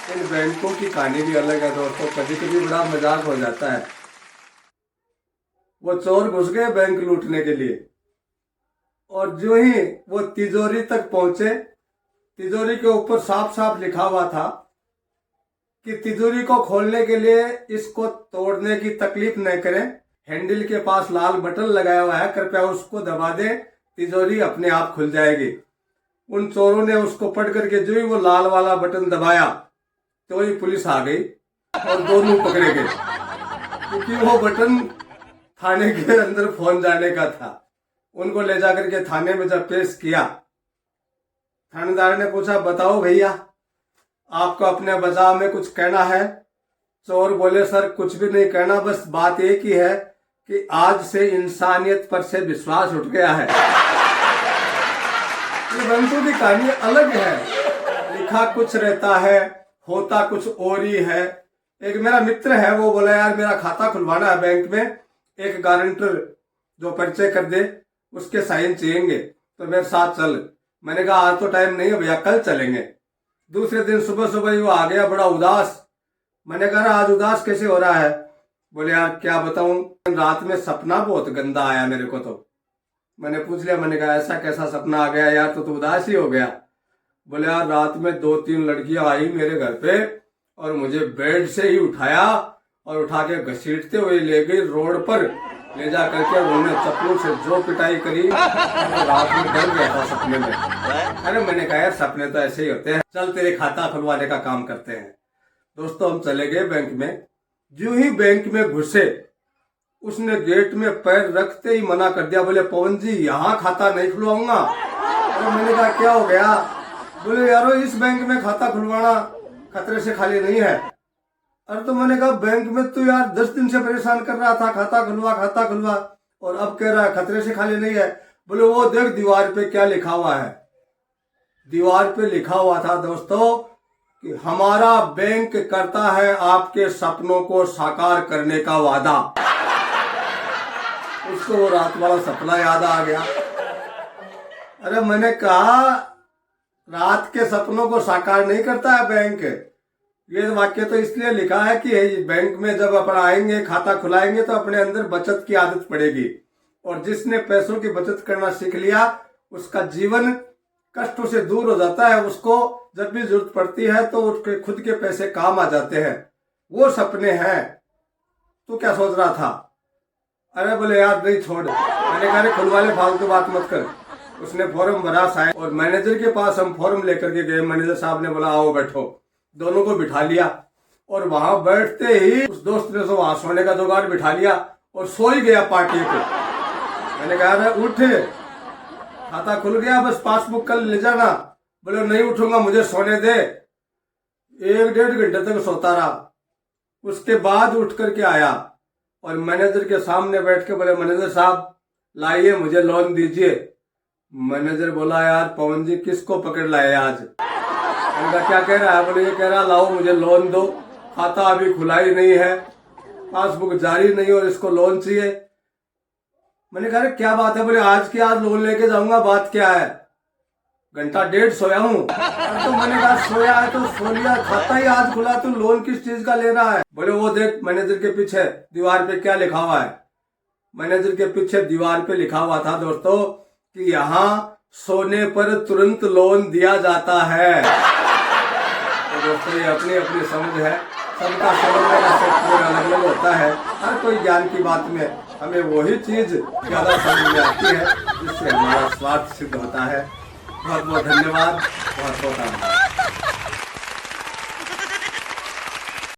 इन बैंकों की कहानी भी अलग है दोस्तों। कभी कभी बड़ा मजाक हो जाता है। वो चोर घुस गए बैंक लूटने के लिए, और जो ही वो तिजोरी तक पहुंचे, तिजोरी के ऊपर साफ साफ लिखा हुआ था कि तिजोरी को खोलने के लिए इसको तोड़ने की तकलीफ न करें, हैंडल के पास लाल बटन लगाया हुआ है, कृपया उसको दबा दें, तिजोरी अपने आप खुल जाएगी। उन चोरों ने उसको पढ़ करके जो ही वो लाल वाला बटन दबाया तो ही पुलिस आ गई और दोनों पकड़े गए, क्योंकि वो बटन थाने के अंदर फोन जाने का था। उनको ले जाकर के थाने में जब पेश किया, थानेदार ने पूछा, बताओ भैया आपको अपने बचाव में कुछ कहना है? चोर बोले, सर कुछ भी नहीं कहना, बस बात एक ही है कि आज से इंसानियत पर से विश्वास उठ गया है। ये बैंकों की कहानी अलग है, लिखा कुछ रहता है, होता कुछ और ही है। एक मेरा मित्र है, वो बोला यार मेरा खाता खुलवाना है बैंक में, एक गारंटर जो परिचय कर दे उसके साइन चाहिए, तो मेरे साथ चल। मैंने कहा आज तो टाइम नहीं है भैया, कल चलेंगे। दूसरे दिन सुबह सुबह ही वो आ गया बड़ा उदास। मैंने कहा आज उदास कैसे हो रहा है? बोले यार क्या बताऊं, रात में सपना बहुत गंदा आया मेरे को। तो मैंने पूछ लिया, मैंने कहा ऐसा कैसा सपना आ गया यार, तो उदास ही हो गया। बोले यार रात में 2-3 लड़कियां आई मेरे घर पे और मुझे बेड से ही उठाया और उठा के घसीटते हुए ले गई रोड पर, ले जा करके उन्होंने चप्पलों से जो पिटाई करी, तो रात में डर गया था सपने में। अरे मैंने कहा यार सपने तो ऐसे ही होते हैं, चल तेरे खाता खुलवाने का काम करते हैं। दोस्तों हम चले गए बैंक में। जो ही बैंक में घुसे, उसने गेट में पैर रखते ही मना कर दिया। बोले पवन जी यहाँ खाता नहीं खुलवाऊंगा। तो मैंने कहा क्या हो गया? बोले यारो इस बैंक में खाता खुलवाना खतरे से खाली नहीं है। अरे तो मैंने कहा बैंक में तो यार 10 दिन से परेशान कर रहा था, खाता खुलवा, और अब कह रहा है खतरे से खाली नहीं है। बोले वो देख दीवार पे क्या लिखा हुआ है। दीवार पे लिखा हुआ था दोस्तों कि हमारा बैंक करता है आपके सपनों को साकार करने का वादा। उसको वो रात वाला सपना याद आ गया। अरे मैंने कहा रात के सपनों को साकार नहीं करता है बैंक। ये वाक्य तो इसलिए लिखा है कि बैंक में जब अपन आएंगे, खाता खुलाएंगे, तो अपने अंदर बचत की आदत पड़ेगी, और जिसने पैसों की बचत करना सीख लिया उसका जीवन कष्टों से दूर हो जाता है। उसको जब भी जरूरत पड़ती है तो उसके खुद के पैसे काम आ जाते हैं। वो सपने हैं। तू क्या सोच रहा था? अरे बोले यार नहीं छोड़। मैंने कहा खुलवा ले, फालतू बात मत कर। उसने फॉर्म भरा साइन, और मैनेजर के पास हम फॉर्म लेकर के गए। मैनेजर साहब ने बोला आओ बैठो। दोनों को बिठा लिया, और वहां बैठते ही उस दोस्त ने तो वहां सोने का जुगाड़ बिठा लिया और सो ही गया पार्टी पे। मैंने कहा अरे उठ, खाता खुल गया, बस पासबुक कल ले जाना। बोले नहीं उठूंगा, मुझे सोने दे। 1-1.5 घंटे तक सोता रहा। उसके बाद उठ करके आया और मैनेजर के सामने बैठ के बोले मैनेजर साहब लाइए मुझे लोन दीजिए। मैनेजर बोला यार पवन जी किसको पकड़ लाए आज? उनका क्या कह रहा है? बोले ये कह रहा लाओ मुझे लोन दो, खाता अभी खुला ही नहीं है, पासबुक जारी नहीं और इसको लोन चाहिए। मैंने कहा क्या बात है? बोले आज की आज लोन लेके जाऊंगा, बात क्या है? 1-1.5 सोया हूँ। तो मैंने कहा सोया है तो सो लिया, खाता ही आज खुला, तो लोन किस चीज का ले रहा है? बोले वो देख मैनेजर के पीछे दीवार पे क्या लिखा हुआ है। मैनेजर के पीछे दीवार पे लिखा हुआ था दोस्तों कि यहाँ सोने पर तुरंत लोन दिया जाता है। तो दोस्तों ये अपनी अपनी समझ है, सबका समझने का सेक्टर अलग अलग होता है। हर कोई ज्ञान की बात में हमें वही चीज ज्यादा समझ में आती है जिससे हमारा स्वार्थ सिद्ध होता है। बहुत बहुत धन्यवाद, बहुत बहुत आभार।